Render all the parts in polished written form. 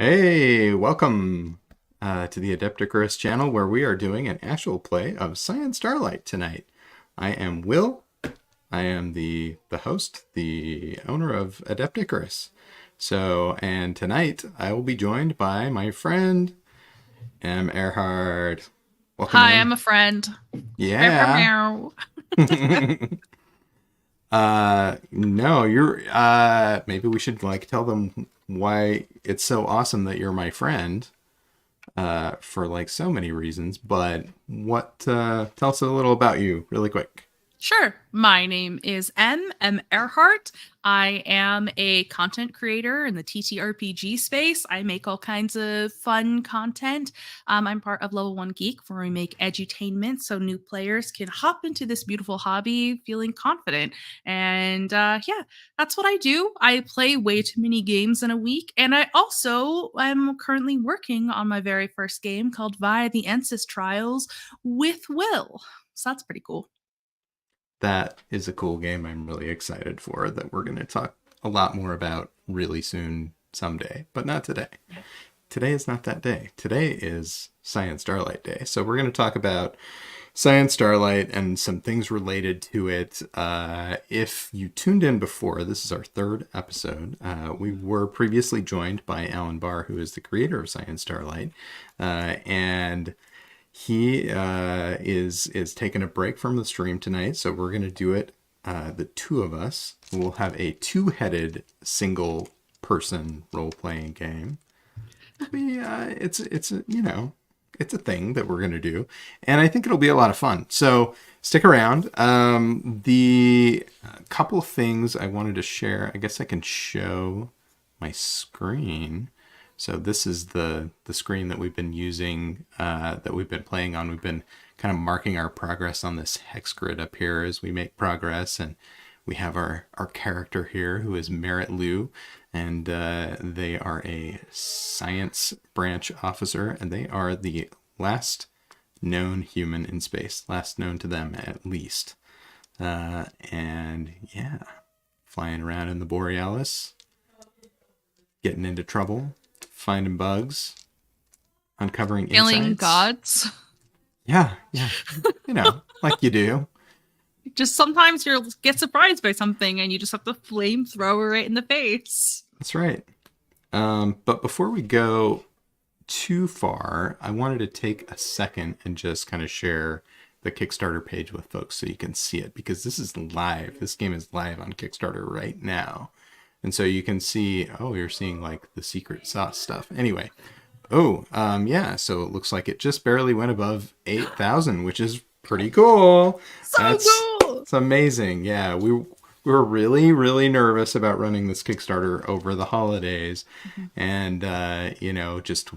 Hey, welcome to the Adept Icarus channel where we are doing an actual play of Cyan Starlight tonight. I am Will. I am the host, the owner of Adept Icarus. And tonight I will be joined by my friend, Earhart. Welcome, Hi, Em. I'm a friend. Meow, meow, Yeah. meow. No, you're maybe we should tell them why it's so awesome that you're my friend. For so many reasons. But tell us a little about you really quick. Sure. My name is M. Earhart. I am a content creator in the TTRPG space. I make all kinds of fun content. I'm part of Level 1 Geek, where we make edutainment so new players can hop into this beautiful hobby feeling confident. And yeah, that's what I do. I play way too many games in a week. And I also am currently working on my very first game called Via the Ensis Trials with Will. So that's pretty cool. That is a cool game. I'm really excited for that. We're going to talk a lot more about really soon someday, but not today. Today is not that day. Today is Cyan Starlight Day. So we're going to talk about Cyan Starlight and some things related to it. If you tuned in before, this is our third episode. We were previously joined by Alan Barr, who is the creator of Cyan Starlight, and he is taking a break from the stream tonight, so we're going to do it. The two of us will have a two-headed single-person role-playing game. It's a thing that we're going to do, and I think it'll be a lot of fun. So stick around. The couple things I wanted to share. I guess I can show my screen. So this is the screen that we've been using, that we've been playing on. We've been kind of marking our progress on this hex grid up here as we make progress. And we have our character here who is Merritt Liu, and they are a science branch officer, and they are the last known human in space, last known to them at least. And yeah, flying around in the Borealis, getting into trouble, finding bugs, uncovering Killing insights. gods. Yeah. Like you do. Just sometimes you'll get surprised by something and you just have to flamethrower it in the face. That's right. But before we go too far, I wanted to take a second and just kind of share the Kickstarter page with folks so you can see it, because this is live. This game is live on Kickstarter right now. And so you can see, you're seeing the secret sauce stuff. Anyway, yeah, so it looks like it just barely went above 8,000, which is pretty cool. Cool. It's amazing. Yeah, we were really, really nervous about running this Kickstarter over the holidays. Mm-hmm. And, just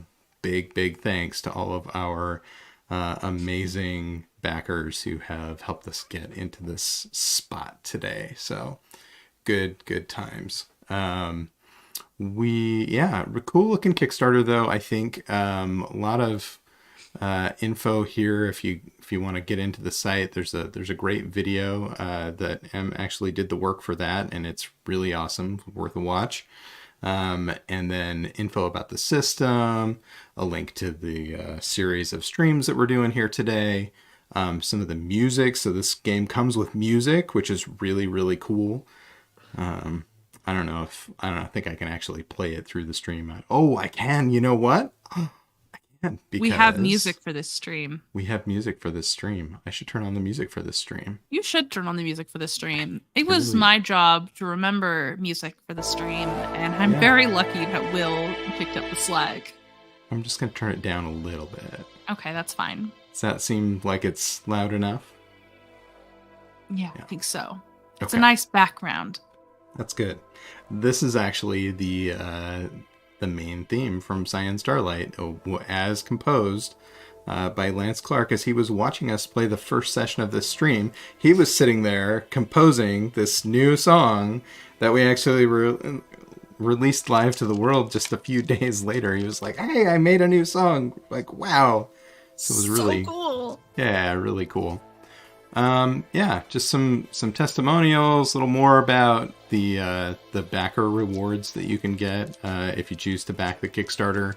big thanks to all of our amazing backers who have helped us get into this spot today. So good times. Cool looking Kickstarter though. I think a lot of info here. If you want to get into the site, there's a great video that Em actually did the work for that, and it's really awesome, worth a watch. And then info about the system, a link to the series of streams that we're doing here today, some of the music. So this game comes with music, which is really, really cool. I think I can actually play it through the stream. I can. You know what? I can, because we have music for this stream. We have music for this stream. I should turn on the music for this stream. You should turn on the music for this stream. It was my job to remember music for the stream, and I'm very lucky that Will picked up the slack. I'm just going to turn it down a little bit. Okay, that's fine. Does that seem like it's loud enough? Yeah. I think so. It's a nice background. That's good. This is actually the main theme from Cyan Starlight, as composed by Lance Clark. As he was watching us play the first session of this stream, he was sitting there composing this new song that we actually released live to the world just a few days later. He was like, "Hey, I made a new song!" Like, wow! So it was really cool. Yeah, really cool. Just some testimonials, a little more about the backer rewards that you can get if you choose to back the Kickstarter.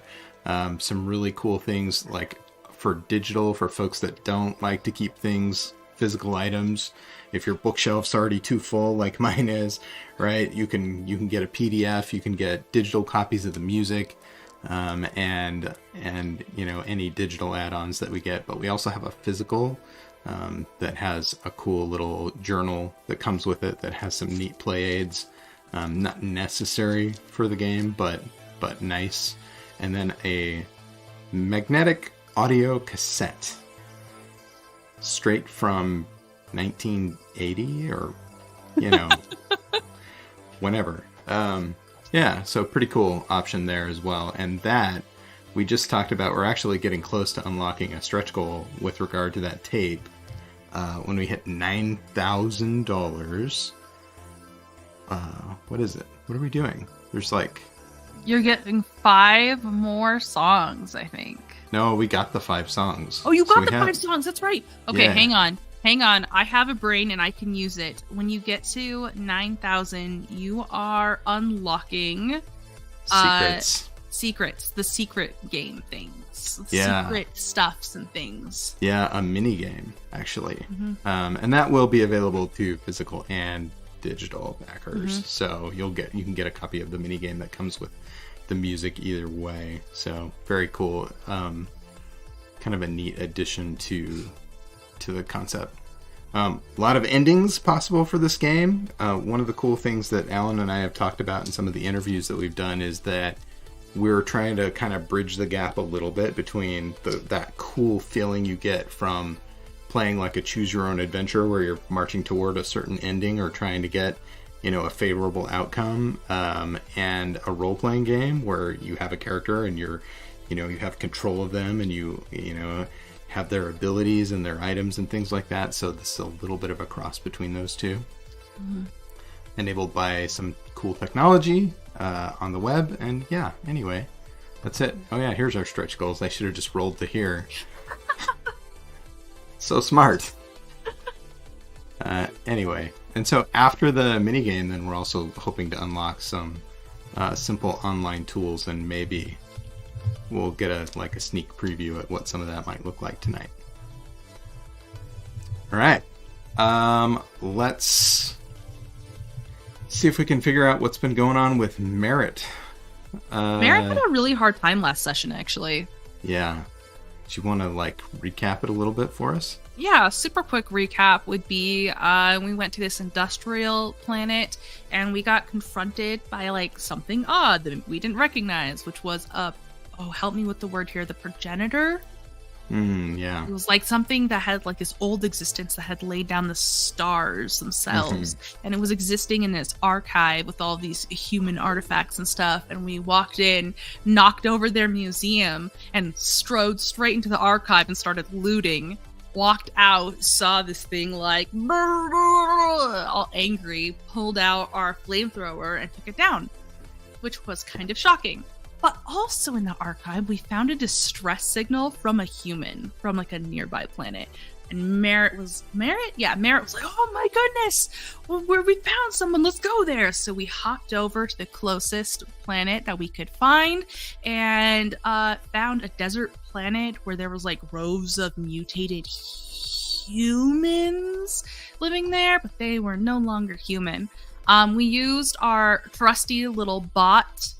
Some really cool things like for digital, for folks that don't like to keep things physical items. If your bookshelf's already too full, like mine is, right? You can get a PDF. You can get digital copies of the music, and any digital add-ons that we get. But we also have a physical that has a cool little journal that comes with it that has some neat play aids, not necessary for the game, but nice. And then a magnetic audio cassette straight from 1980 or whenever. So pretty cool option there as well. And that we just talked about, we're actually getting close to unlocking a stretch goal with regard to that tape. When we hit $9,000, what is it? What are we doing? There's You're getting 5 more songs, I think. No, we got the 5 songs. Oh, you got the 5 songs. That's right. Okay, Yeah. Hang on. I have a brain and I can use it. When you get to 9,000, you are unlocking secrets. The secret game things. Yeah. Secret stuffs and things. Yeah, a mini game actually. Mm-hmm. And that will be available to physical and digital backers. Mm-hmm. So you can get a copy of the mini game that comes with the music either way. So very cool. Kind of a neat addition to the concept. A lot of endings possible for this game. One of the cool things that Alan and I have talked about in some of the interviews that we've done is that we're trying to kind of bridge the gap a little bit between that cool feeling you get from playing like a choose your own adventure where you're marching toward a certain ending or trying to get a favorable outcome, and a role-playing game where you have a character and you have control of them and you have their abilities and their items and things like that. So this is a little bit of a cross between those two. Mm-hmm. Enabled by some cool technology on the web. And yeah, anyway, that's it. Oh yeah, here's our stretch goals. I should have just rolled to here. So smart. Anyway, and so after the minigame, then we're also hoping to unlock some simple online tools, and maybe we'll get a sneak preview at what some of that might look like tonight. All right. Let's see if we can figure out what's been going on with Merritt. Merritt had a really hard time last session, actually. Yeah. Do you want to recap it a little bit for us? Yeah, super quick recap would be we went to this industrial planet and we got confronted by something odd that we didn't recognize, which was help me with the word here, the progenitor. Yeah. It was something that had this old existence that had laid down the stars themselves. Mm-hmm. And it was existing in this archive with all these human artifacts and stuff. And we walked in, knocked over their museum, and strode straight into the archive and started looting. Walked out, saw this thing all angry, pulled out our flamethrower and took it down, which was kind of shocking. But also in the archive, we found a distress signal from a human from a nearby planet. And Merritt was like, oh my goodness, where we found someone, let's go there. So we hopped over to the closest planet that we could find and found a desert planet where there was rows of mutated humans living there, but they were no longer human. We used our trusty little bot,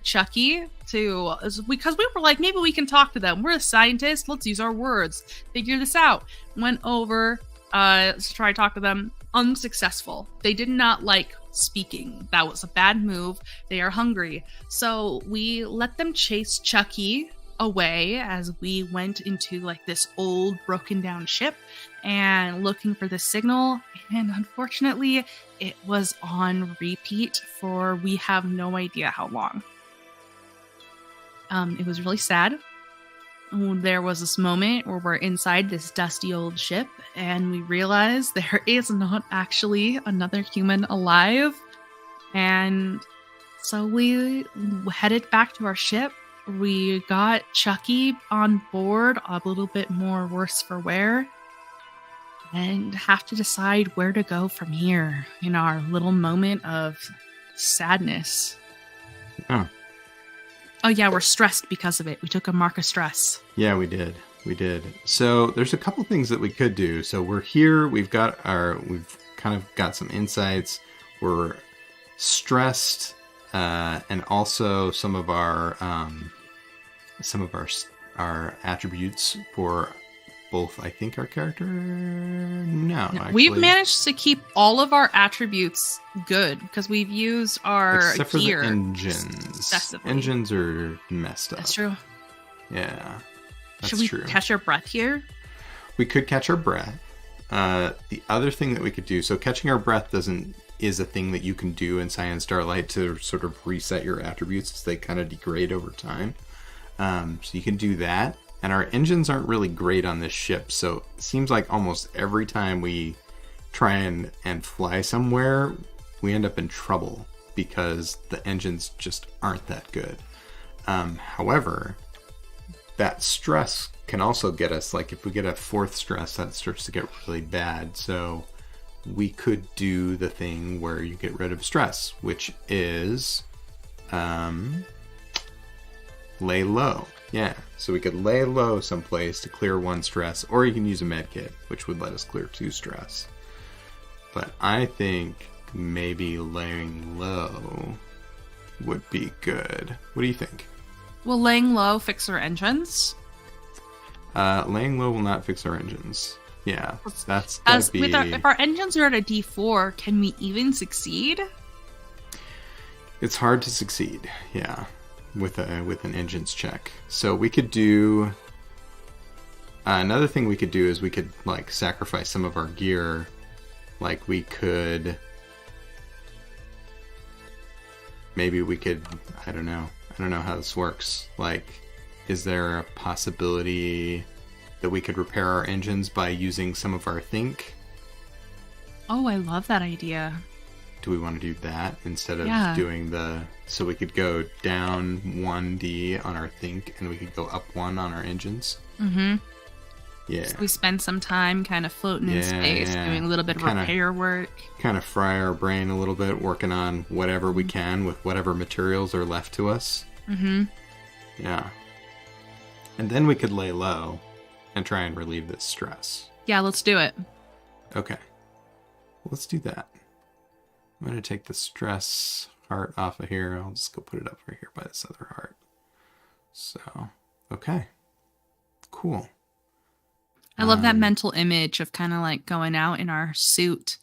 Chucky, because we were maybe we can talk to them. We're a scientist. Let's use our words. Figure this out. Went over to try to talk to them. Unsuccessful. They did not like speaking. That was a bad move. They are hungry. So we let them chase Chucky away as we went into this old broken down ship and looking for the signal. And unfortunately, it was on repeat for we have no idea how long. It was really sad. There was this moment where we're inside this dusty old ship and we realize there is not actually another human alive. And so we headed back to our ship. We got Chucky on board, a little bit more worse for wear. and have to decide where to go from here in our little moment of sadness. Oh. Oh yeah, we're stressed because of it. We took a mark of stress. Yeah, we did. We did. So there's a couple things that we could do. So we're here. We've kind of got some insights. We're stressed, and also some of our attributes for both. I think our character. No, actually, we've managed to keep all of our attributes good because we've used our except for gear the engines. Engines are messed up. That's true. Yeah. Should we catch our breath here? We could catch our breath. The other thing that we could do, so catching our breath is a thing that you can do in Cyan Starlight to sort of reset your attributes as they kind of degrade over time. So you can do that. And our engines aren't really great on this ship, so it seems like almost every time we try and fly somewhere, we end up in trouble because the engines just aren't that good. However, that stress can also get us, like if we get a fourth stress, that starts to get really bad. So we could do the thing where you get rid of stress, which is lay low. Yeah, so we could lay low someplace to clear 1 stress, or you can use a med kit, which would let us clear 2 stress. But I think maybe laying low would be good. What do you think? Will laying low fix our engines? Laying low will not fix our engines. Yeah, that's if our engines are at a D4, can we even succeed? It's hard to succeed. Yeah, with an engines check. So we could do another thing. We could do is we could like sacrifice some of our gear. Like we could. Maybe we could. I don't know how this works. Like, is there a possibility that we could repair our engines by using some of our think? Oh, I love that idea. Do we want to do that instead of doing so we could go down 1D on our think and we could go up 1 on our engines? Mm-hmm. Yeah. So we spend some time kind of floating in space, doing a little bit of repair work. Kind of fry our brain a little bit, working on whatever we can with whatever materials are left to us. Mm-hmm. Yeah. And then we could lay low and try and relieve this stress. Yeah, let's do it. Okay. Let's do that. I'm going to take the stress heart off of here. I'll just go put it up right here by this other heart. So, okay. Cool. I love that mental image of kind of like going out in our suit,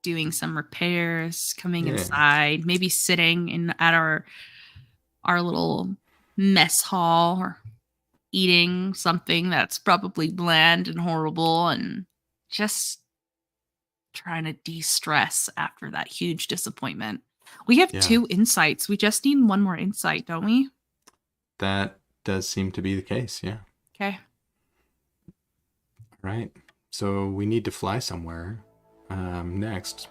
doing some repairs, coming inside, maybe sitting at our little mess hall or eating something that's probably bland and horrible and just trying to de-stress after that huge disappointment. We have 2 insights. We just need 1 more insight, don't we? That does seem to be the case, yeah. Okay. Right. So we need to fly somewhere next.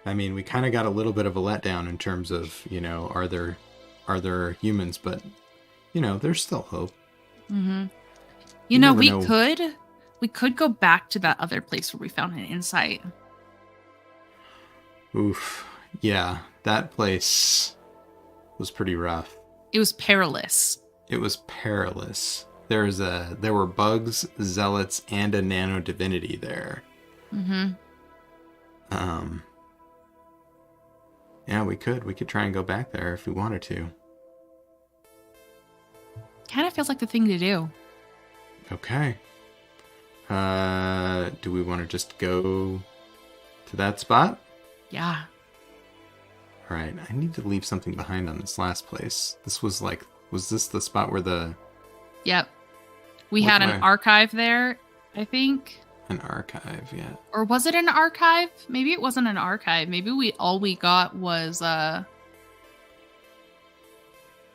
I mean, we kind of got a little bit of a letdown in terms of, are there humans, but there's still hope. Mm-hmm. We could go back to that other place where we found an insight. Oof. Yeah, that place was pretty rough. It was perilous. There were bugs, zealots, and a nano divinity there. Mm-hmm. Yeah, we could try and go back there if we wanted to. Kind of feels like the thing to do. Okay. Do we want to just go to that spot? Yeah. All right. I need to leave something behind on this last place. Was this the spot where the... Yep. We had an archive there, I think. An archive, yeah. Or was it an archive? Maybe it wasn't an archive. Maybe all we got was the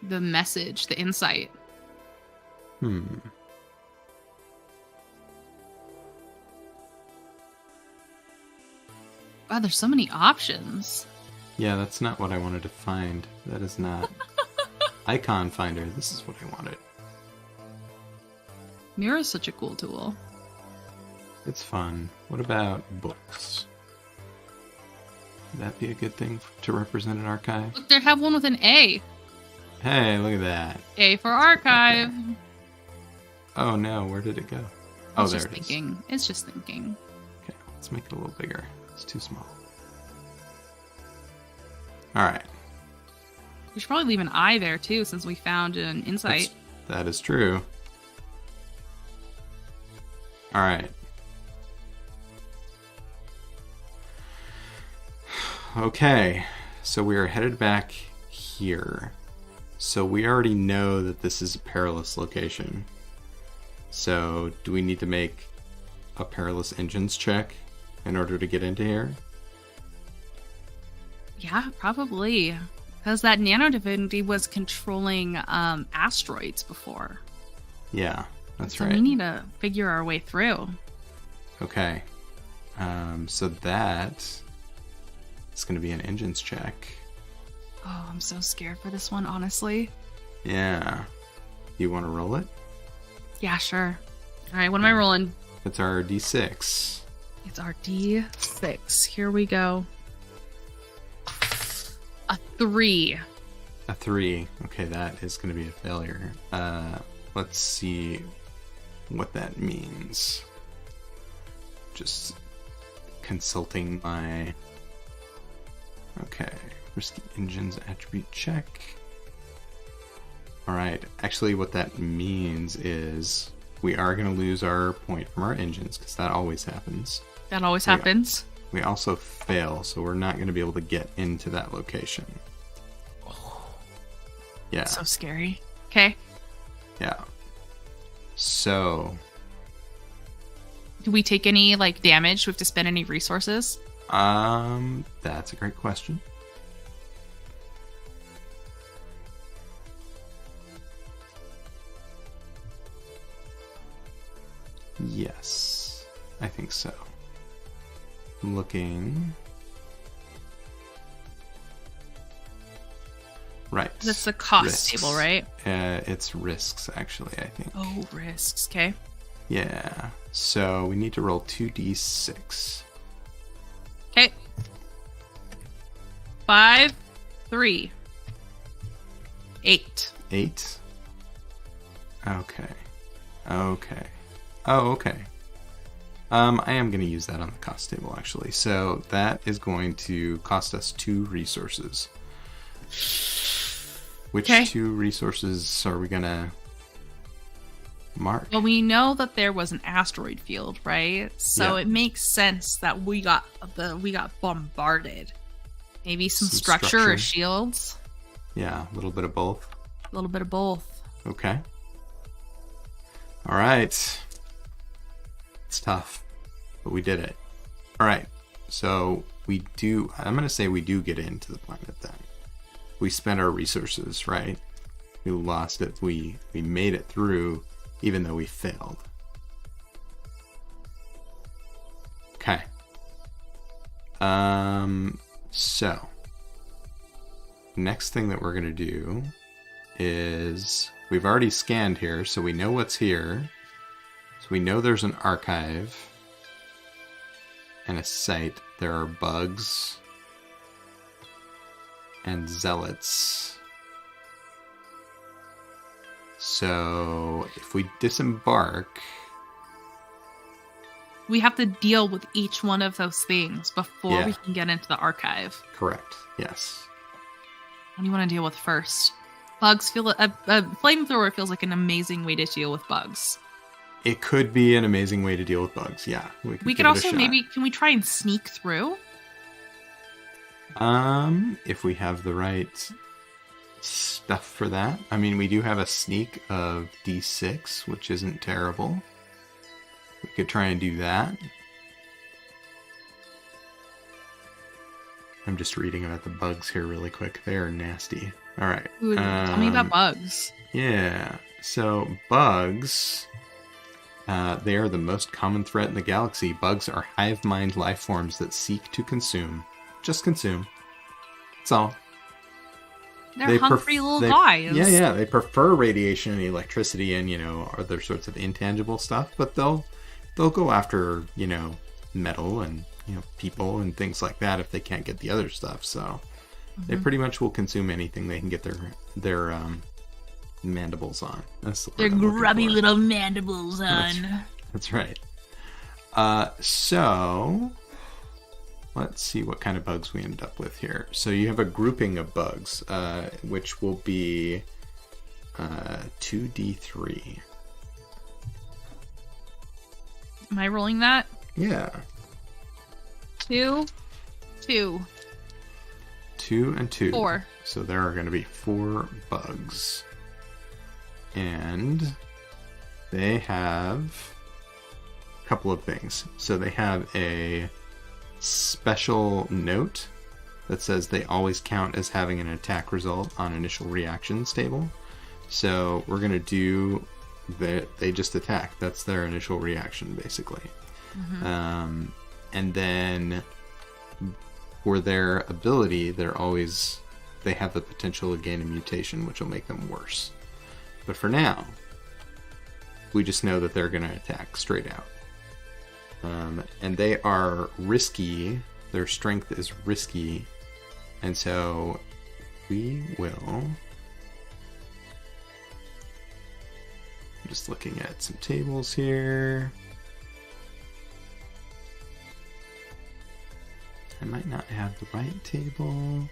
message, the insight. Wow, there's so many options. Yeah, that's not what I wanted to find. That is not... Icon finder. This is what I wanted. Mirror is such a cool tool. It's fun. What about books? Would that be a good thing to represent an archive? Look, they have one with an A. Hey, look at that. A for archive. Okay. Oh no, where did it go? Oh, It's there just it is. thinking. It's just thinking. Okay, let's make it a little bigger. It's too small. Alright. We should probably leave an eye there too, since we found an insight. That is true. Alright. Okay, so we are headed back here. So we already know that this is a perilous location. So do we need to make a perilous engines check in order to get into here? Yeah, probably. Because that nano divinity was controlling asteroids before. Yeah, that's So right. we need to figure our way through. Okay. So that is going to be an engines check. Oh, I'm so scared for this one, honestly. Yeah. You want to roll it? Yeah, sure. All right, what am I rolling? It's our D6. It's our D6. Here we go. A 3. A 3. Okay, that is going to be a failure. Let's see what that means. Just consulting my... Okay. Risky engines attribute check. Alright, actually what that means is we are going to lose our point from our engines, because that always happens. That always happens. We also fail, so we're not going to be able to get into that location. Yeah. So scary. Okay. Yeah. So, Do we take any, like, damage? Do we have to spend any resources? that's a great question. Yes, I think so. I'm looking. Right. That's the cost Risks. table, right? It's risks, actually, I think. Oh, risks. Okay. Yeah. So we need to roll 2d6. Okay. 5, 3, 8. 8. Okay. Okay. Oh, okay. I am going to use that on the cost table, actually. So that is going to cost us 2 resources. Which Okay. 2 resources are we going to mark? Well, we know that there was an asteroid field, right? So Yeah. it makes sense that we got bombarded. Maybe some structure or shields. Yeah, a little bit of both. A little bit of both. Okay. All right. It's tough, but we did it. All right. So I'm going to say we do get into the planet then. We spent our resources, right? We lost it. We made it through, even though we failed. Okay. So next thing that we're going to do is we've already scanned here, so we know what's here. So we know there's an archive and a site. There are bugs and zealots. So if we disembark, We have to deal with each one of those things before Yeah. we can get into the archive. correct, yes. What do you want to deal with first? Bugs feel a flamethrower feels like an amazing way to deal with bugs. It could be an amazing way to deal with bugs, yeah. We give could it a also shot. can we try and sneak through? If we have the right stuff for that. I mean, we do have a sneak of D6, which isn't terrible. We could try and do that. I'm just reading about the bugs here really quick. They are nasty. All right. Ooh, tell me about bugs. Yeah. So bugs, they are the most common threat in the galaxy. Bugs are hive mind life forms that seek to consume. Just consume. That's all. They're hungry little they- guys. Yeah. They prefer radiation and electricity and, other sorts of intangible stuff, but they'll they'll go after, metal and, people and things like that if they can't get the other stuff. So they pretty much will consume anything they can get their mandibles on. That's the word Their I'm looking grubby for. little mandibles on. That's right. So let's see what kind of bugs we end up with here. So you have a grouping of bugs, which will be 2d3. Am I rolling that? Yeah. 2, 2, 2 and 2. 4. So there are going to be 4 bugs. And they have a couple of things. So they have a special note that says they always count as having an attack result on initial reactions table. So we're going to do that. They just attack. That's their initial reaction, basically. And then for their ability, they have the potential to gain a mutation, which will make them worse. But for now, we just know that they're going to attack straight out. And they are risky. Their strength is risky. And so we will... I'm just looking at some tables here. I might not have the right table.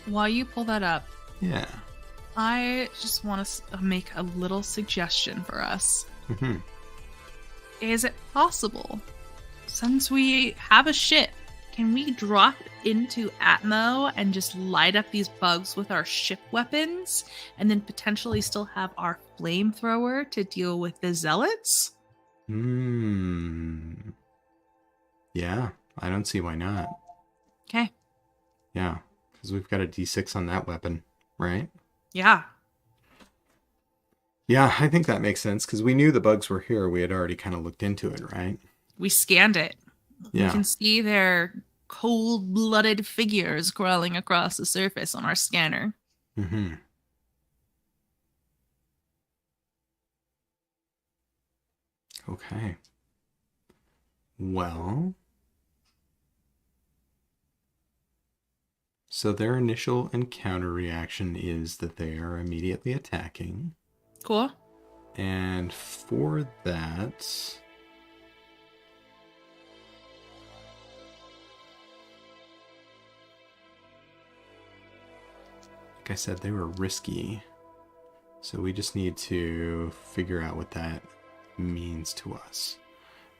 While you pull that up, Yeah. I just want to make a little suggestion for us. Mm-hmm. Is it possible, since we have a ship, can we drop into Atmo and just light up these bugs with our ship weapons, and then potentially still have our flamethrower to deal with the zealots? Yeah, I don't see why not. Okay. Yeah, because we've got a D6 on that weapon, right? Yeah. Yeah, I think that makes sense, because we knew the bugs were here. We had already kind of looked into it, right? We scanned it. Yeah. You can see their cold-blooded figures crawling across the surface on our scanner. Mm-hmm. Okay. Well... So their initial encounter reaction is that they are immediately attacking. Cool. And for that... Like I said, they were risky. So we just need to figure out what that means to us.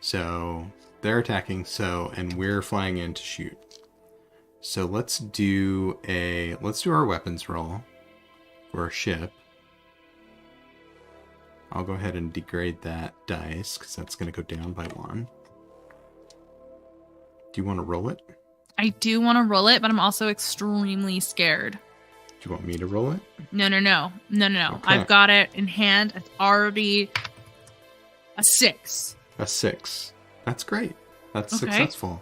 So they're attacking, and we're flying in to shoot. So let's do our weapons roll for our ship. I'll go ahead and degrade that dice, because that's going to go down by 1. Do you want to roll it? I do want to roll it, but I'm also extremely scared. Do you want me to roll it? No. Okay. I've got it in hand. It's already a 6. A 6. That's great. That's Okay. successful.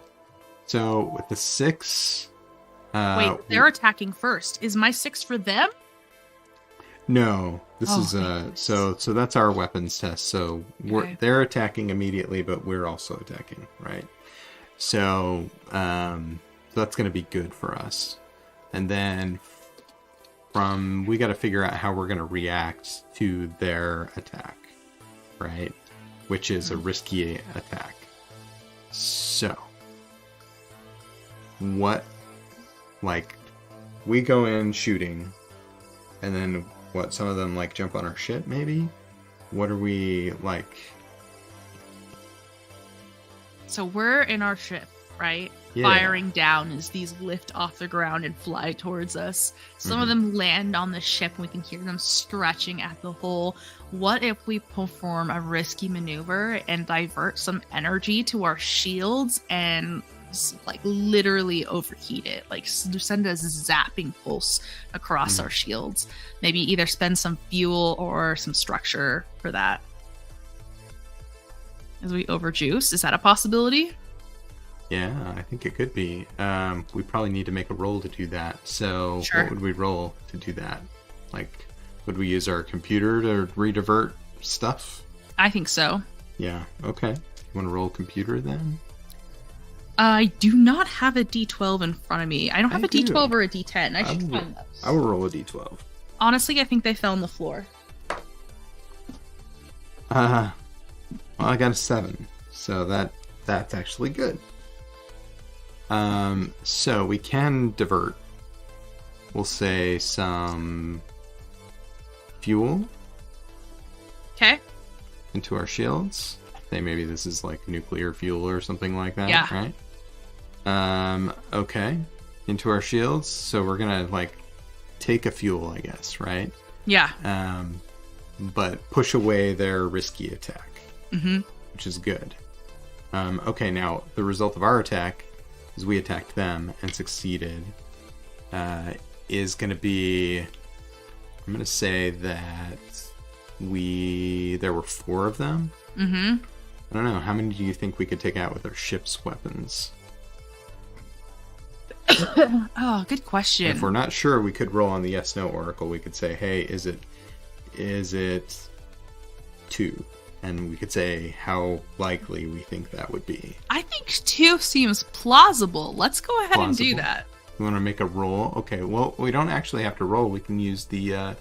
So with the 6... Wait, they're attacking first. Is my 6 for them? No, this is thanks. so that's our weapons test. So Okay. they're attacking immediately, but we're also attacking, right? So that's going to be good for us. And then we got to figure out how we're going to react to their attack, right? Which is a risky attack. So what, like, we go in shooting, and then what, some of them like jump on our ship maybe? What are we like? So we're in our ship, right? Yeah. Firing down as these lift off the ground and fly towards us. Some of them land on the ship. We can hear them stretching at the hull. What if we perform a risky maneuver and divert some energy to our shields and like literally overheat it, like send a zapping pulse across our shields? Maybe either spend some fuel or some structure for that as we overjuice. Is that a possibility? Yeah, I think it could be. We probably need to make a roll to do that. So Sure. What would we roll to do that? Like, would we use our computer to redivert stuff? I think so. Yeah, okay. You want to roll computer then? I do not have a D12 in front of me. I don't have I a D12 do. or a D10. I should find those. I will roll a d12. Honestly, I think they fell on the floor. Well, I got a 7, so that's actually good. So we can divert. We'll say some fuel Okay. into our shields. Say maybe this is like nuclear fuel or something like that, Yeah. right? Okay. Into our shields. So we're gonna like take a fuel, I guess, right? Yeah. But push away their risky attack, Mm-hmm. which is good. Okay, now the result of our attack is we attacked them and succeeded. Is going to be, I'm going to say that there were 4 of them. Mm-hmm. I don't know, how many do you think we could take out with our ship's weapons? Oh, good question. If we're not sure, we could roll on the yes/no oracle. We could say, hey, is it 2? And we could say how likely we think that would be. I think 2 seems plausible. Let's go ahead and do Plausible. that. You want to make a roll? Okay, well, we don't actually have to roll. We can use the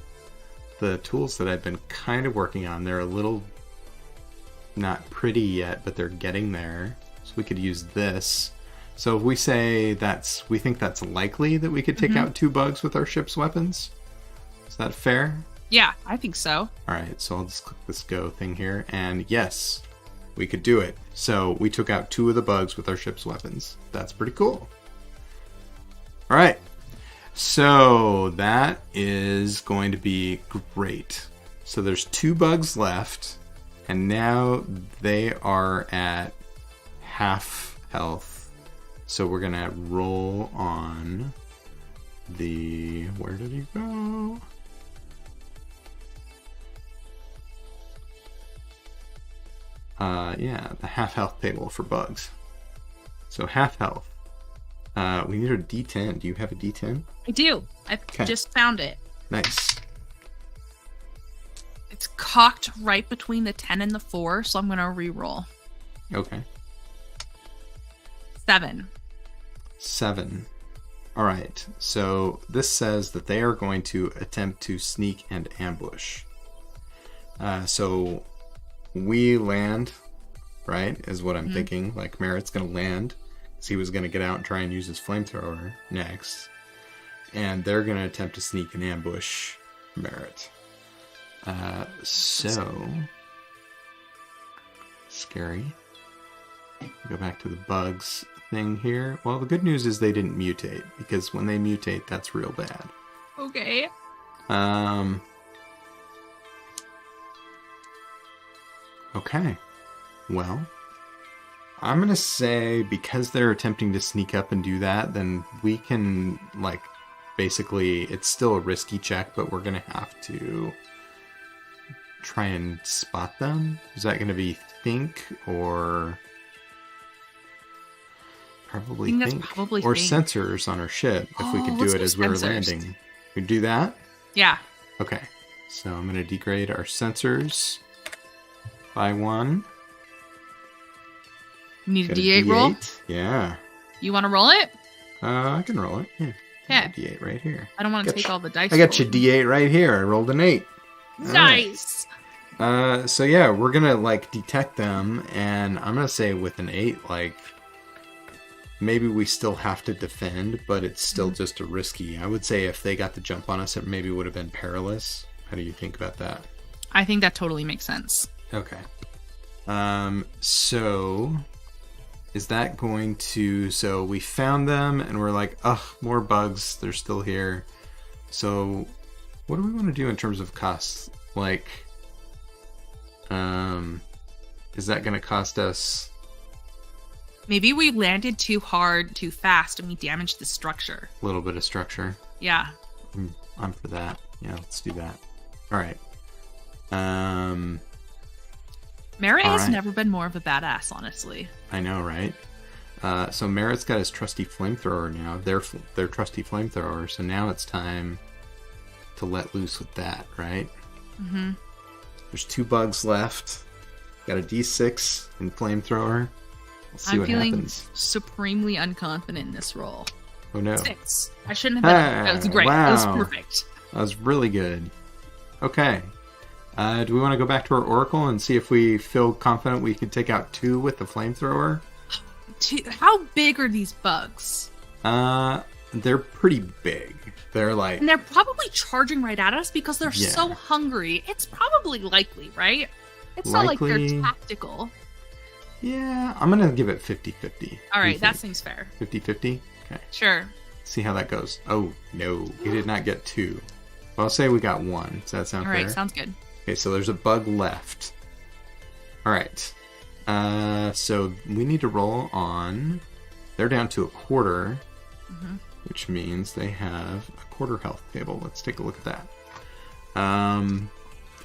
tools that I've been kind of working on. They're a little not pretty yet, but they're getting there. So we could use this. So if we say we think that's likely that we could take out 2 bugs with our ship's weapons. Is that fair? Yeah, I think so. All right, so I'll just click this go thing here, and yes, we could do it. So we took out 2 of the bugs with our ship's weapons. That's pretty cool. All right, so that is going to be great. So there's 2 bugs left, and now they are at half health. So we're gonna roll on the, where did he go? Yeah, the half health table for bugs. So half health. We need a D10. Do you have a D10? I do. I've just found it. Nice. It's cocked right between the 10 and the 4, so I'm going to re-roll. Okay. 7. 7. All right. So this says that they are going to attempt to sneak and ambush. So we land, right, is what I'm thinking. Like, Merritt's going to land, because he was going to get out and try and use his flamethrower next. And they're going to attempt to sneak and ambush Merritt. So scary. Go back to the bugs thing here. Well, the good news is they didn't mutate, because when they mutate, that's real bad. Okay. Okay. Well, I'm going to say because they're attempting to sneak up and do that, then we can, like, basically, it's still a risky check, but we're going to have to try and spot them. Is that going to be think or probably I think think? that's probably or think. sensors on our ship if we could do let's it do as we were sensors. landing. We do that? Yeah. Okay. So I'm going to degrade our sensors by 1. You need a Got a D8 roll? Yeah. You want to roll it? I can roll it. Yeah. Yeah. D8 right here. I don't want to Got take you. all the dice. I got your rolling. D8 right here. I rolled an 8. Nice. So yeah, we're gonna like detect them, and I'm gonna say with an 8, like maybe we still have to defend, but it's still just a risky. I would say if they got the jump on us, it maybe would have been perilous. How do you think about that? I think that totally makes sense. Okay. So is that going to, so we found them and we're like, ugh, more bugs, they're still here. So what do we want to do in terms of costs? Like, is that going to cost us? Maybe we landed too hard, too fast, and we damaged the structure. A little bit of structure. Yeah. I'm for that. Yeah, let's do that. All right. Merritt All has right. never been more of a badass, honestly. I know, right? So Merritt's got his trusty flamethrower now. Their trusty flamethrower. So now it's time to let loose with that, right? Mm-hmm. There's 2 bugs left. Got a D6 in flamethrower. We'll see I'm what feeling happens. supremely unconfident in this roll. Oh no. 6. I shouldn't have been. That was great. Wow. That was perfect. That was really good. Okay. Do we want to go back to our oracle and see if we feel confident we can take out 2 with the flamethrower? How big are these bugs? They're pretty big. They're like... And they're probably charging right at us because they're Yeah. so hungry. It's probably likely, right? It's Likely. not like they're tactical. Yeah, I'm going to give it 50-50. All right, that seems fair. 50-50? Okay. Sure. See how that goes. Oh, no. We did not get 2. Well, I'll say we got 1. Does that sound All fair? right, sounds good. Okay, so there's a bug left. All right. So we need to roll on... They're down to a quarter, which means they have a quarter health table. Let's take a look at that.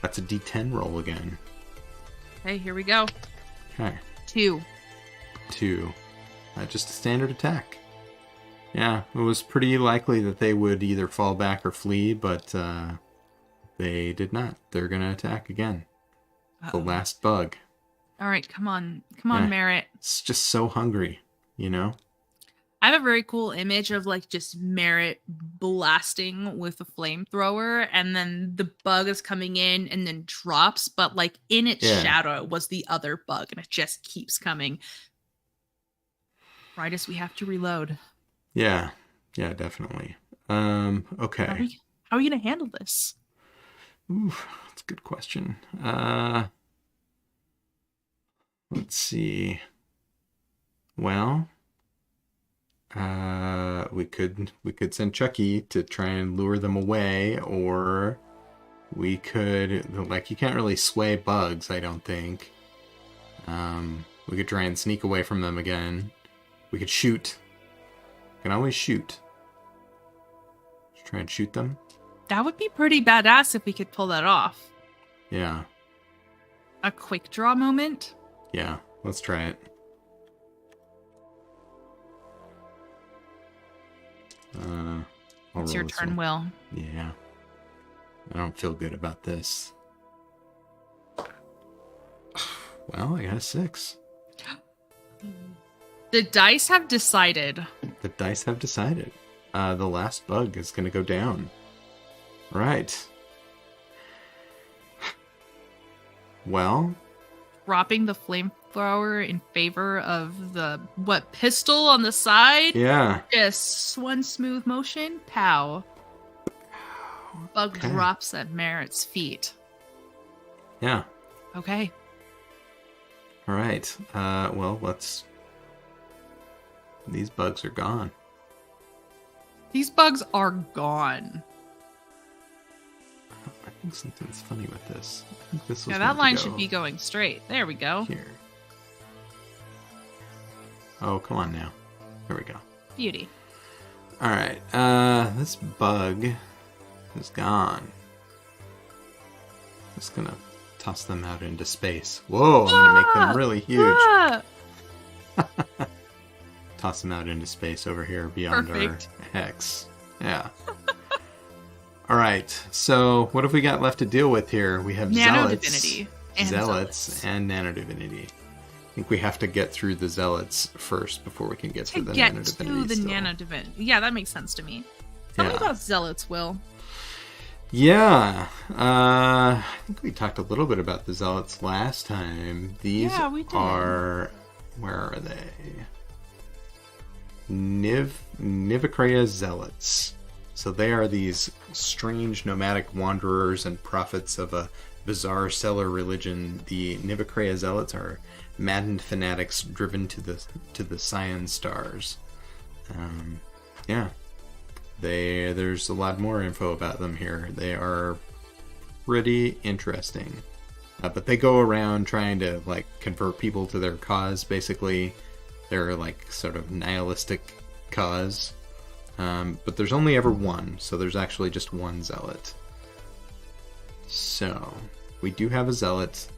That's a D10 roll again. Okay, here we go. Okay. 2. 2. Just a standard attack. Yeah, it was pretty likely that they would either fall back or flee, but they did not. They're going to attack again. The last bug. All right, come on. Yeah. Merritt. It's just so hungry, you know? I have a very cool image of like just Merritt blasting with a flamethrower, and then the bug is coming in and then drops, but like in its shadow was the other bug, and it just keeps coming. Right as we have to reload. Yeah, definitely. Okay. How are you gonna handle this? Ooh, that's a good question. Let's see. Well, we could send Chucky to try and lure them away, or we could, like, you can't really sway bugs, I don't think. We could try and sneak away from them again. We could shoot. We can always shoot. Just try and shoot them. That would be pretty badass if we could pull that off. Yeah. A quick draw moment. Yeah, let's try it. It's your turn, Will. Yeah. I don't feel good about this. Well, I got a 6. The dice have decided. The dice have decided. The last bug is going to go down. Right. Well. Dropping the flamethrower in favor of the, pistol on the side? Yeah. Just one smooth motion. Pow. Bug Okay. drops at Merritt's feet. Yeah. Okay. All right. Well, let's... These bugs are gone. These bugs are gone. I think something's funny with this. I think this was Yeah, meant that to line go should be going straight. There we go. here. Oh, come on now. There we go. Beauty. All right. This bug is gone. Just gonna toss them out into space. Whoa! I'm gonna make them really huge. Ah! Toss them out into space over here beyond Perfect. our hex. Yeah. All right. So what have we got left to deal with here? We have Nano-divinity and zealots, and nano-divinity. I think we have to get through the zealots first before we can get to the Get nano-divinity. to the still. nano-divinity. Yeah, that makes sense to me. Tell me Yeah. about zealots, Will. Yeah, I think we talked a little bit about the zealots last time. These Yeah, we did. are, where are they? Nivacrea zealots. So they are these strange nomadic wanderers and prophets of a bizarre stellar religion. The Nivacrea zealots are maddened fanatics driven to the Cyan stars. Yeah. There's a lot more info about them here. They are pretty interesting. But they go around trying to, like, convert people to their cause, basically. Their, like, sort of nihilistic cause. But there's only ever one, so there's actually just one zealot. So, we do have a zealot.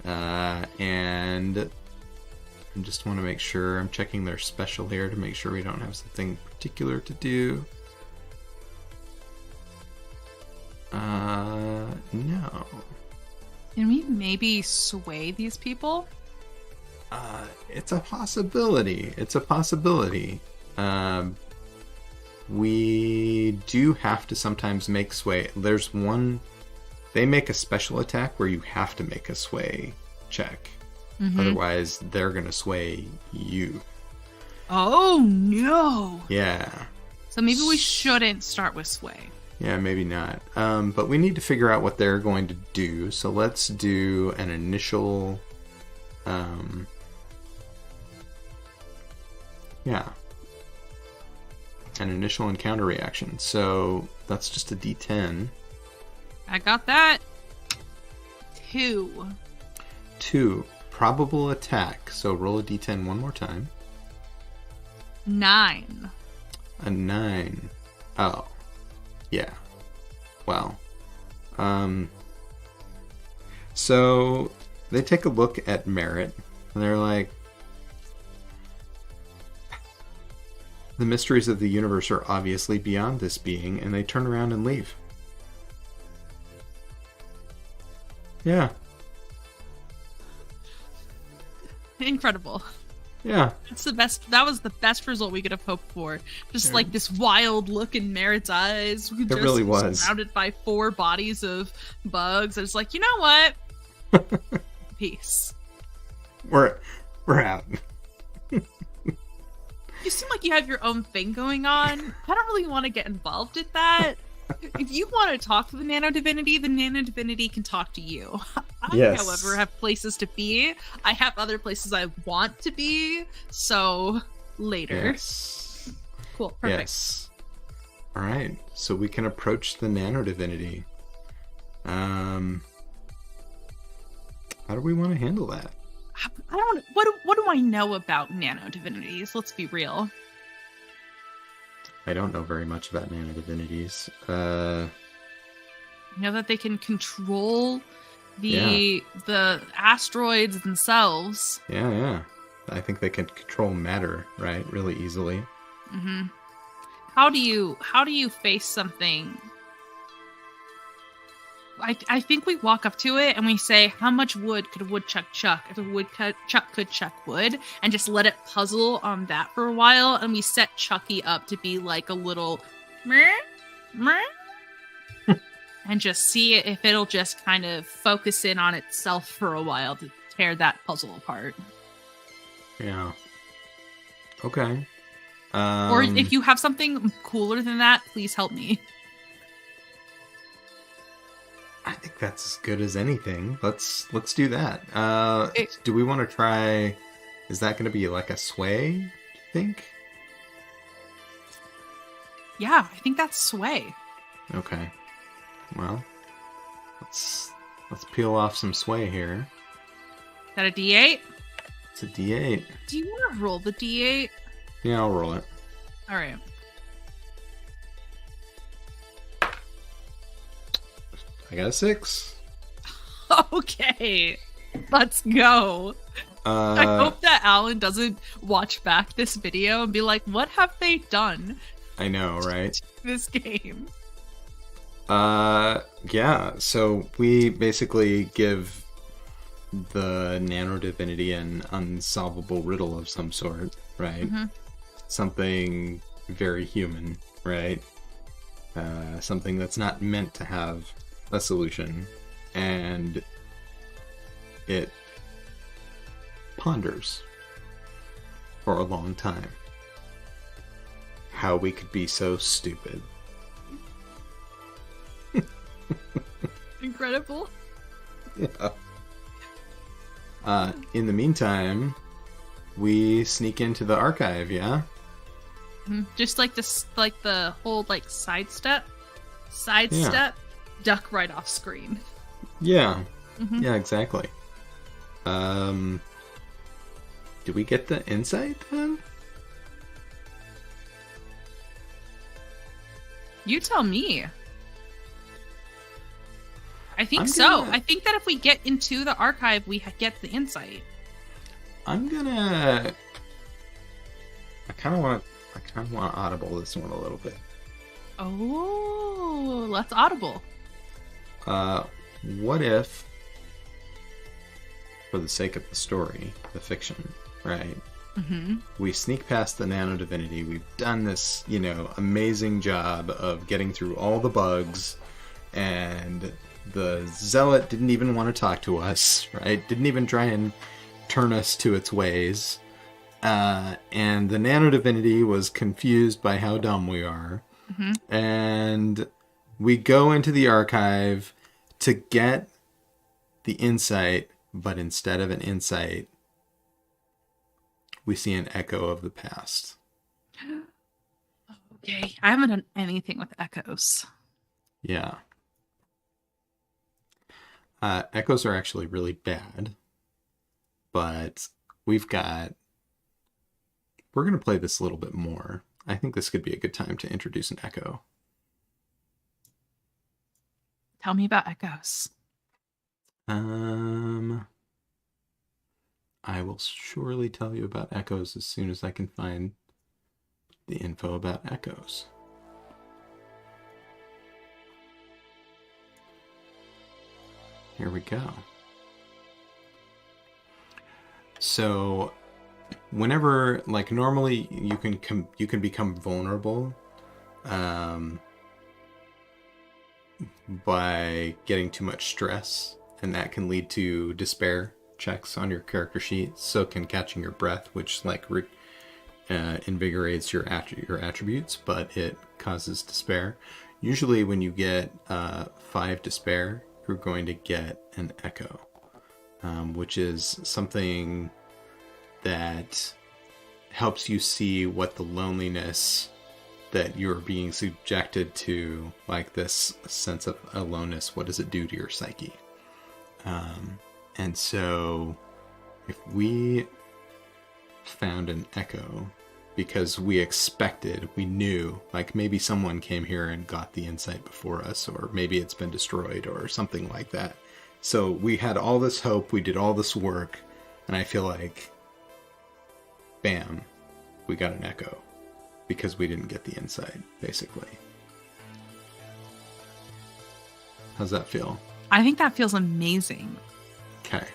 And I just want to make sure, I'm checking their special here to make sure we don't have something particular to do. No. Can we maybe sway these people? It's a possibility. It's a possibility. We do have to sometimes make sway. There's one... They make a special attack where you have to make a sway check. Mm-hmm. Otherwise, they're going to sway you. Oh, no. Yeah. So maybe we shouldn't start with sway. Yeah, maybe not. But we need to figure out what they're going to do. So let's do an initial... yeah. An initial encounter reaction. So that's just a D10. I got that. 2. 2. Probable attack. So roll a D10 one more time. 9. A 9. Oh. Yeah. Well. So they take a look at Merritt and they're like, the mysteries of the universe are obviously beyond this being, and they turn around and leave. Yeah. Incredible. Yeah. That's the best. That was the best result we could have hoped for. Just like this wild look in Merritt's eyes. It really was. Surrounded by 4 bodies of bugs. It's like, you know what? Peace. We're out. You seem like you have your own thing going on. I don't really want to get involved with that. If you want to talk to the nano divinity can talk to you. I, Yes. however, have places to be. I have other places I want to be. So later. Yes. Cool. Perfect. Yes. All right. So we can approach the nano divinity. How do we want to handle that? I don't. What do I know about nano divinities? Let's be real. I don't know very much about nano divinities. I know that they can control the asteroids themselves. Yeah. I think they can control matter, right? Really easily. Mm-hmm. How do you face something? I think we walk up to it and we say, how much wood could a woodchuck chuck if a woodchuck could chuck wood, and just let it puzzle on that for a while, and we set Chucky up to be like a little meh, meh, and just see if it'll just kind of focus in on itself for a while to tear that puzzle apart. Yeah. Okay. Or if you have something cooler than that, please help me. I think that's as good as anything. Let's do that. Do we want to try? Is that going to be like a sway? Do you think? Yeah, I think that's sway. Okay. Well, let's peel off some sway here. Is that a D8? It's a D8. Do you want to roll the D8? Yeah, I'll roll it. All right. I got a 6. Okay, let's go. I hope that Alan doesn't watch back this video and be like, what have they done I know, right? to this game? Yeah, so we basically give the nano divinity an unsolvable riddle of some sort, right? Mm-hmm. Something very human, right? Something that's not meant to have a solution, and it ponders for a long time how we could be so stupid. Incredible. Yeah. In the meantime, we sneak into the archive, yeah? Just like this, like the whole like sidestep, duck right off screen. Yeah. Mm-hmm. Yeah, exactly. Do we get the insight then? You tell me. I think I'm so. gonna- I think that if we get into the archive, we get the insight. I kind of want to audible this one a little bit. Oh, let's audible. What if for the sake of the story, the fiction, right? Mm-hmm. We sneak past the nano divinity. We've done this, amazing job of getting through all the bugs, and the zealot didn't even want to talk to us, right? Didn't even try and turn us to its ways. And the nano divinity was confused by how dumb we are. Mm-hmm. And we go into the archive to get the insight, but instead of an insight, we see an echo of the past. Okay, I haven't done anything with echoes. Yeah. Echoes are actually really bad, but we're going to play this a little bit more. I think this could be a good time to introduce an echo. Tell me about echoes. I will surely tell you about echoes as soon as I can find the info about echoes. Here we go. So, whenever, normally you can become vulnerable by getting too much stress, and that can lead to despair checks on your character sheet. So can catching your breath, which invigorates your attributes, but it causes despair. Usually when you get 5 despair, you're going to get an echo, which is something that helps you see what the loneliness that you're being subjected to, this sense of aloneness, what does it do to your psyche? And so if we found an echo because we knew, maybe someone came here and got the insight before us, or maybe it's been destroyed or something like that. So we had all this hope, we did all this work, and I feel like, bam, we got an echo because we didn't get the insight, basically. How's that feel? I think that feels amazing. Okay.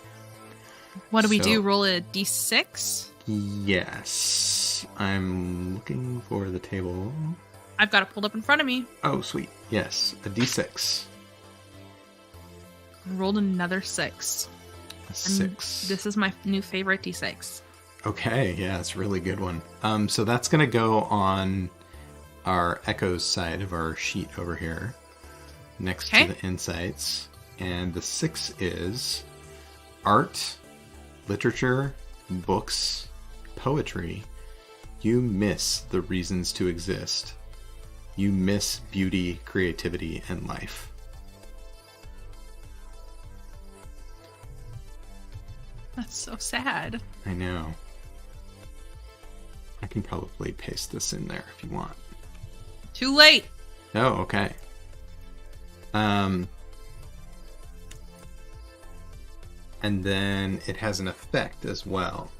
What do we do? Roll a d6? Yes. I'm looking for the table. I've got it pulled up in front of me. Oh, sweet. Yes, a d6. I rolled another 6. A 6. This is my new favorite d6. Okay, yeah, it's a really good one. So that's going to go on our echoes side of our sheet over here, next to the insights. And the 6 is art, literature, books, poetry. You miss the reasons to exist. You miss beauty, creativity, and life. That's so sad. I know. I can probably paste this in there if you want. Too late. Oh, okay. And then it has an effect as well.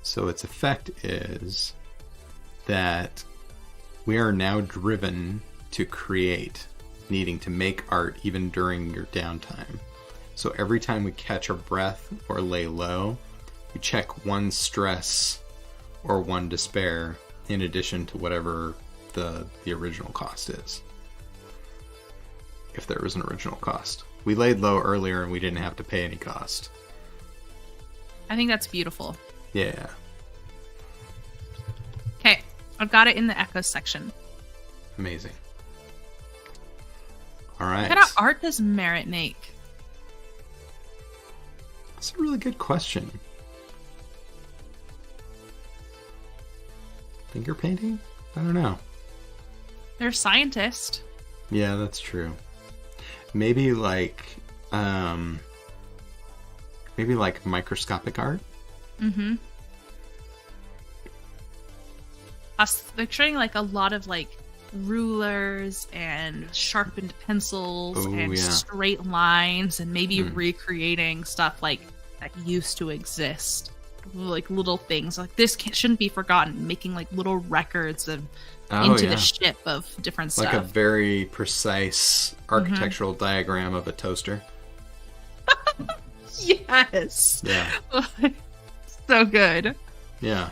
So its effect is that we are now driven to create, needing to make art even during your downtime. So every time we catch our breath or lay low, we check 1 stress or 1 despair in addition to whatever the original cost is. If there was an original cost. We laid low earlier and we didn't have to pay any cost. I think that's beautiful. Yeah. Okay, I've got it in the echo section. Amazing. All right. What kind of art does Merritt make? That's a really good question. Finger painting? I don't know. They're a scientist. Yeah, that's true. Maybe microscopic art? Mm-hmm. I was picturing a lot of rulers and sharpened pencils straight lines, and maybe recreating stuff that used to exist. Little things this shouldn't be forgotten. Making little records of the ship of different stuff. A very precise architectural diagram of a toaster. Yes. Yeah. So good. Yeah.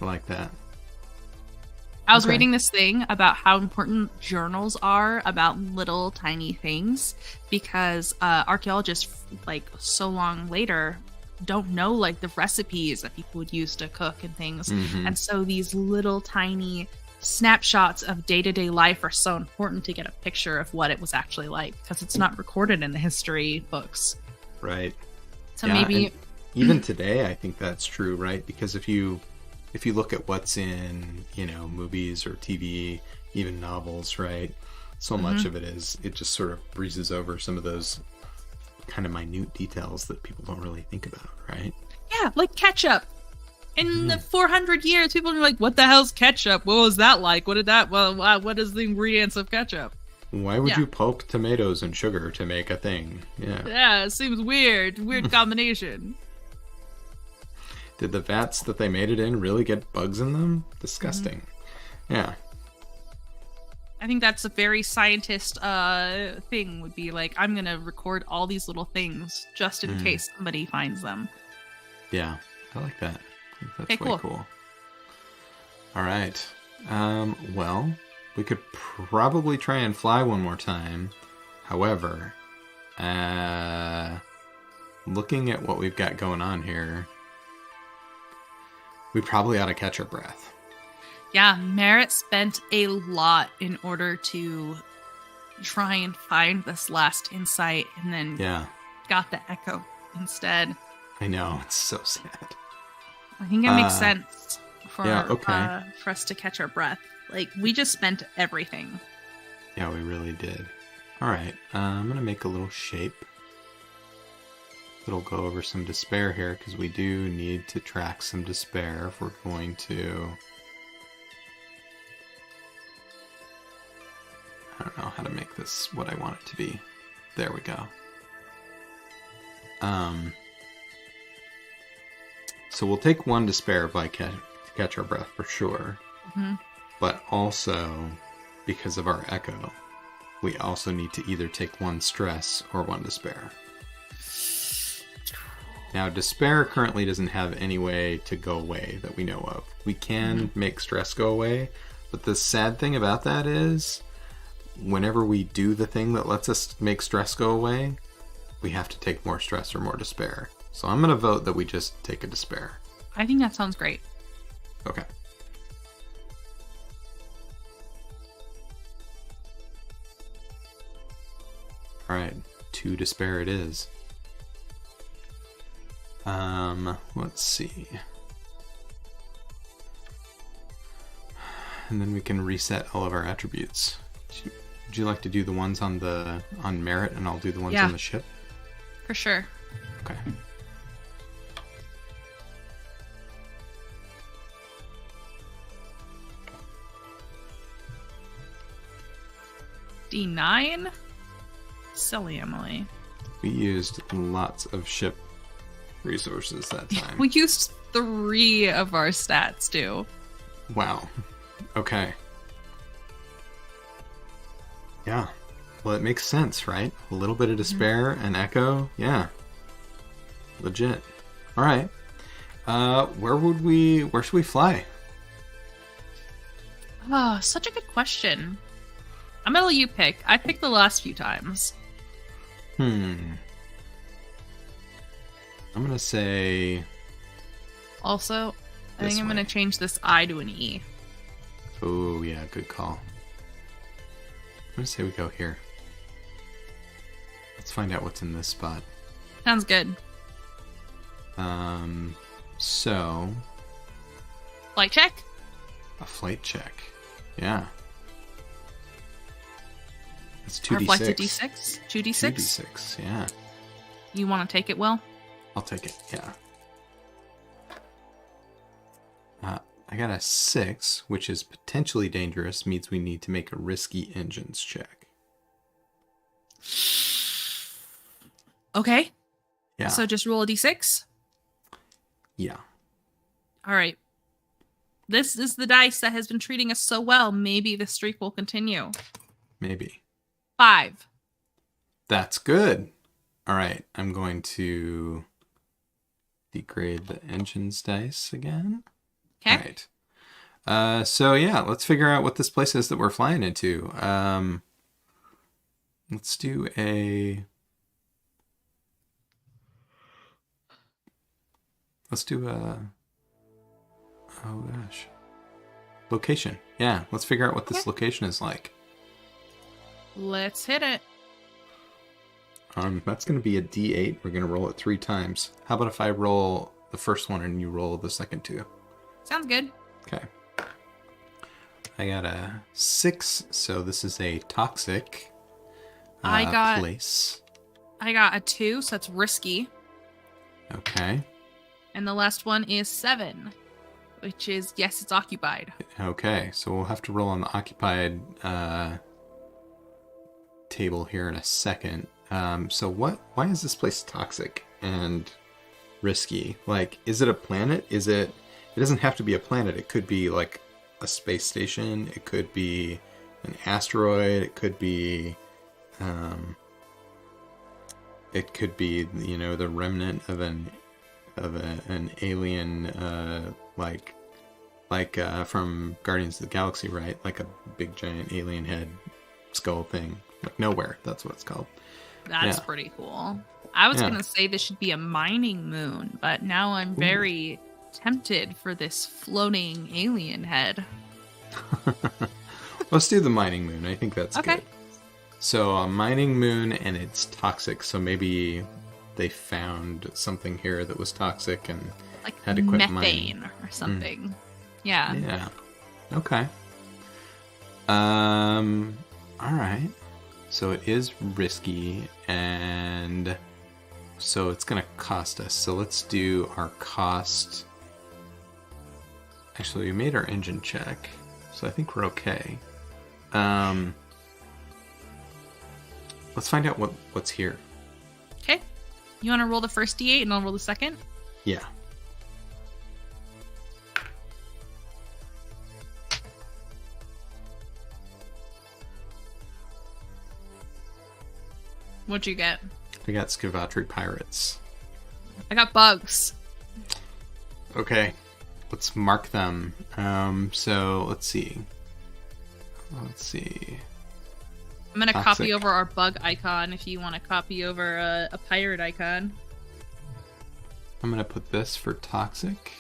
I like that. I was Okay. reading this thing about how important journals are about little tiny things because archaeologists, like so long later, don't know like the recipes that people would use to cook and things. Mm-hmm. And so these little tiny snapshots of day-to-day life are so important to get a picture of what it was actually like because it's not recorded in the history books. Right. So Yeah, maybe and even today, I think that's true, right? Because if you look at what's in, movies or TV, even novels, right? So much of it just sort of breezes over some of those kind of minute details that people don't really think about, right? yeah, like ketchup. In the 400 years, people are like, what the hell's ketchup? What was that like? What is the ingredients of ketchup? Why would Yeah. you poke tomatoes and sugar to make a thing? Yeah. Yeah, it seems weird. Weird combination. Did the vats that they made it in really get bugs in them? Disgusting. Yeah. I think that's a very scientist thing would be like, I'm going to record all these little things just in case somebody finds them. Yeah. I like that. I think that's Okay, way cool. cool. All right. Well, we could probably try and fly one more time. However, looking at what we've got going on here, we probably ought to catch our breath. Yeah, Merritt spent a lot in order to try and find this last insight and then Yeah, got the echo instead. I know. It's so sad. I think it makes sense for yeah, okay. for us to catch our breath. Like, we just spent everything. Yeah, we really did. All right, I'm going to make a little shape. It'll go over some despair here because we do need to track some despair if we're going to... I don't know how to make this what I want it to be. There we go. So we'll take one despair by catch our breath for sure. Mhm. But also, because of our echo, we also need to either take one stress or one despair. Now, despair currently doesn't have any way to go away that we know of. We can make stress go away, but the sad thing about that is, whenever we do the thing that lets us make stress go away, we have to take more stress or more despair. So I'm going to vote that we just take a despair. I think that sounds great. Okay. All right, 2 despair it is. Let's see. And then we can reset all of our attributes. Would you like to do the ones on Merritt, and I'll do the ones Yeah. on the ship? For sure. Okay. D9? Silly Emily. We used lots of ship resources that time. We used 3 of our stats, too. Wow. Okay. Yeah. Well, it makes sense, right? A little bit of despair and echo. Yeah. Legit. All right. Where should we fly? Oh, such a good question. I'm gonna let you pick. I picked the last few times. I'm gonna say, Also, I This think I'm way. gonna change this I to an E. oh yeah, good call. I'm gonna say we go here. Let's find out what's in this spot. Sounds good. So Flight check? a flight check. Yeah. It's Our 2d6. flight's a D6? 2d6? 2d6, yeah. You want to take it, Will? I'll take it, yeah. I got a 6, which is potentially dangerous, means we need to make a risky engines check. Okay. Yeah. So just roll a D6? Yeah. All right. This is the dice that has been treating us so well. Maybe the streak will continue. Maybe. 5. That's good. All right, I'm going to degrade the engines dice again. All Okay. right. So yeah, let's figure out what this place is that we're flying into. Let's do a. Let's do a. Oh gosh. Location. Yeah, let's figure out what Okay. this location is like. Let's hit it. That's going to be a D8. We're going to roll it 3 times. How about if I roll the first one and you roll the second 2? Sounds good. Okay. I got a 6, so this is a toxic place. I got a 2, so that's risky. Okay. And the last one is 7, which is yes, it's occupied. Okay, so we'll have to roll on the occupied table here in a second. So why is this place toxic and risky? Like, is it a planet? It doesn't have to be a planet. It could be like a space station. It could be an asteroid. It could be the remnant of an alien like from Guardians of the Galaxy, right? Like a big giant alien head skull thing. Like Nowhere, that's what it's called. That's pretty cool. I was going to say this should be a mining moon, but now I'm very tempted for this floating alien head. Let's do the mining moon. I think that's okay. Good. So a mining moon, and it's toxic. So maybe they found something here that was toxic and like had to quit methane mining. or something. Yeah. Yeah. Okay. All right. So it is risky, and so it's going to cost us. So let's do our cost. Actually, we made our engine check, so I think we're okay. Let's find out what's here. Okay. You want to roll the first D8 and I'll roll the second? Yeah. What'd you get? I got Scavatry Pirates. I got bugs. Okay. Let's mark them. So let's see. I'm going to copy over our bug icon if you want to copy over a pirate icon. I'm going to put this for toxic.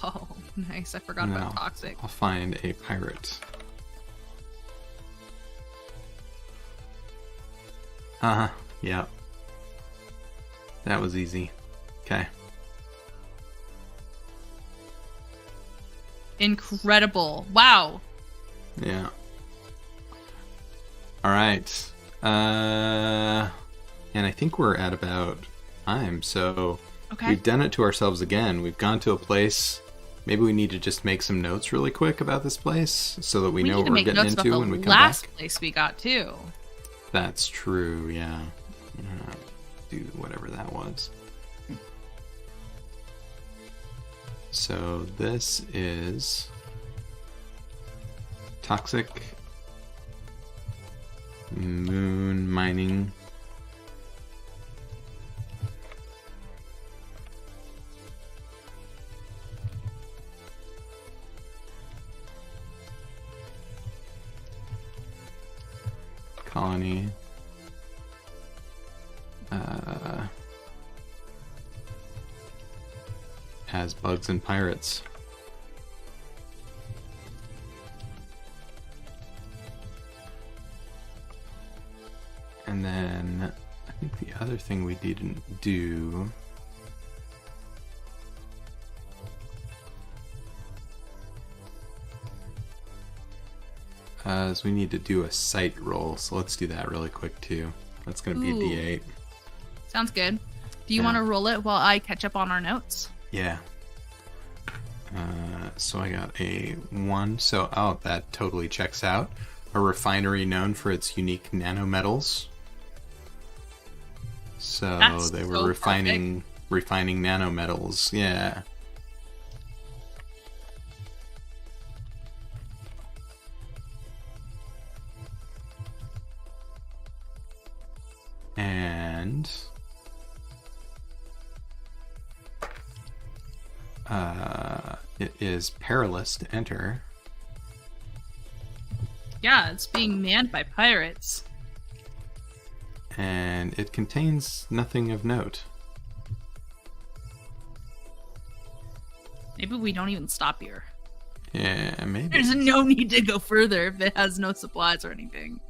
Oh, nice. I forgot about toxic. I'll find a pirate. Yeah. That was easy. Okay. Incredible. Wow. Yeah. All right. And I think we're at about time. So we've done it to ourselves again. We've gone to a place. Maybe we need to just make some notes really quick about this place so that we know what we're getting into when we come back. Last place we got too. That's true. Yeah. Do whatever that was. So this is toxic moon mining. Colony. Has bugs and pirates. And then I think the other thing we didn't do is we need to do a sight roll. So let's do that really quick too. That's going to be a D8. Sounds good. Do you want to roll it while I catch up on our notes? Yeah. So I got a 1. So, that totally checks out. A refinery known for its unique nanometals. So they were refining nanometals. Yeah. And It is perilous to enter. Yeah, it's being manned by pirates. And it contains nothing of note. Maybe we don't even stop here. Yeah, maybe. There's no need to go further if it has no supplies or anything.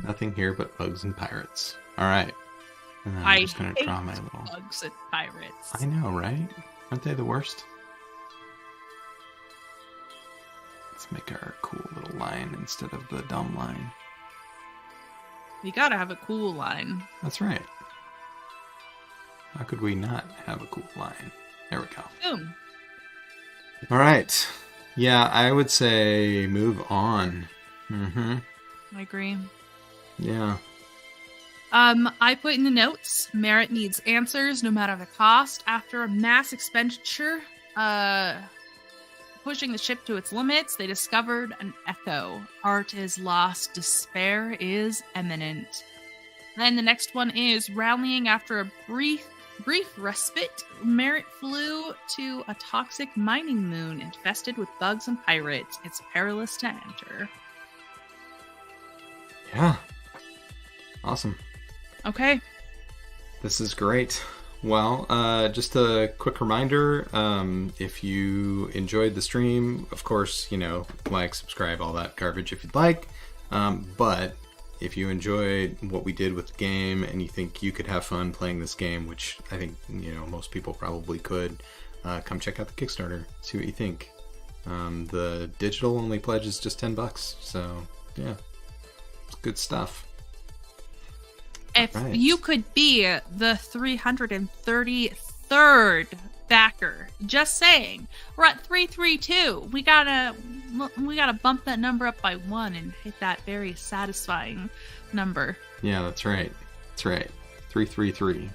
Nothing here but bugs and pirates. All right. And then I'm I just going to hate draw my little... bugs and pirates. I know, right? Aren't they the worst? Let's make our cool little line instead of the dumb line. We gotta have a cool line. That's right. How could we not have a cool line? There we go. Boom. All right. Yeah, I would say move on. Mm-hmm. I agree. Yeah. I put in the notes, Merritt needs answers no matter the cost. After a mass expenditure, pushing the ship to its limits, they discovered an echo. Art is lost, despair is imminent. Then the next one is rallying after a brief respite. Merritt flew to a toxic mining moon infested with bugs and pirates. It's perilous to enter. Yeah. Awesome. Okay. This is great. Well, just a quick reminder, if you enjoyed the stream, of course, like, subscribe, all that garbage if you'd like. But if you enjoyed what we did with the game and you think you could have fun playing this game, which I think, most people probably could, come check out the Kickstarter, see what you think. The digital only pledge is just $10, so yeah, it's good stuff. If right. you could be the 333rd backer, just saying, we're at 332. We gotta bump that number up by 1 and hit that very satisfying number. Yeah, that's right. 333.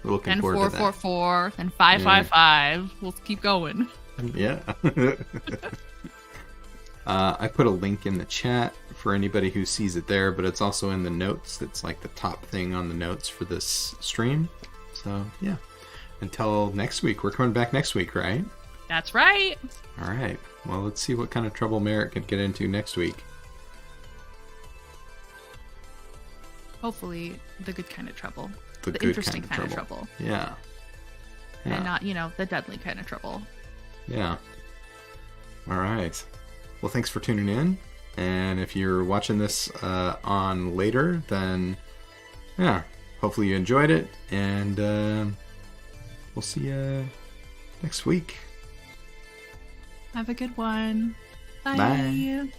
We're looking And forward to that. 444, and 555. We'll keep going. Yeah. I put a link in the chat for anybody who sees it there, but it's also in the notes. It's like the top thing on the notes for this stream. So, yeah. Until next week. We're coming back next week, right? That's right. All right. Well, let's see what kind of trouble Merritt could get into next week. Hopefully, the good kind of trouble. The good interesting kind of trouble. Yeah. And not, the deadly kind of trouble. Yeah. All right. Well, thanks for tuning in. And if you're watching this on later, then, yeah, hopefully you enjoyed it. And we'll see you next week. Have a good one. Bye. Bye.